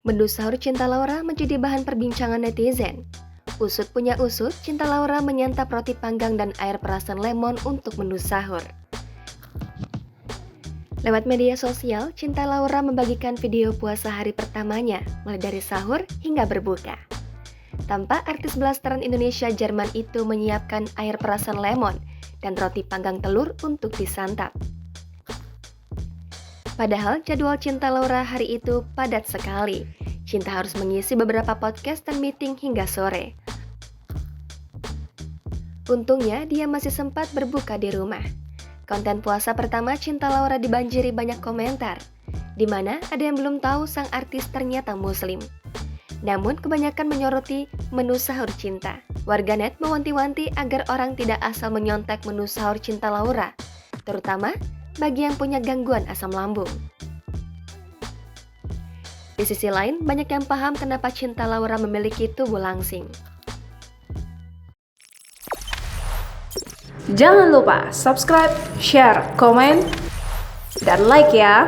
Menu sahur Cinta Laura menjadi bahan perbincangan netizen. Usut punya usut, Cinta Laura menyantap roti panggang dan air perasan lemon untuk menu sahur. Lewat media sosial, Cinta Laura membagikan video puasa hari pertamanya, mulai dari sahur hingga berbuka. Tampak artis blasteran Indonesia Jerman itu menyiapkan air perasan lemon dan roti panggang telur untuk disantap. Padahal jadwal Cinta Laura hari itu padat sekali. Cinta harus mengisi beberapa podcast dan meeting hingga sore. Untungnya dia masih sempat berbuka di rumah. Konten puasa pertama Cinta Laura dibanjiri banyak komentar, di mana ada yang belum tahu sang artis ternyata muslim. Namun kebanyakan menyoroti menu sahur Cinta. Warganet mewanti-wanti agar orang tidak asal menyontek menu sahur Cinta Laura, terutama bagi yang punya gangguan asam lambung. Di sisi lain, banyak yang paham kenapa Cinta Laura memiliki tubuh langsing. Jangan lupa subscribe, share, komen, dan like ya!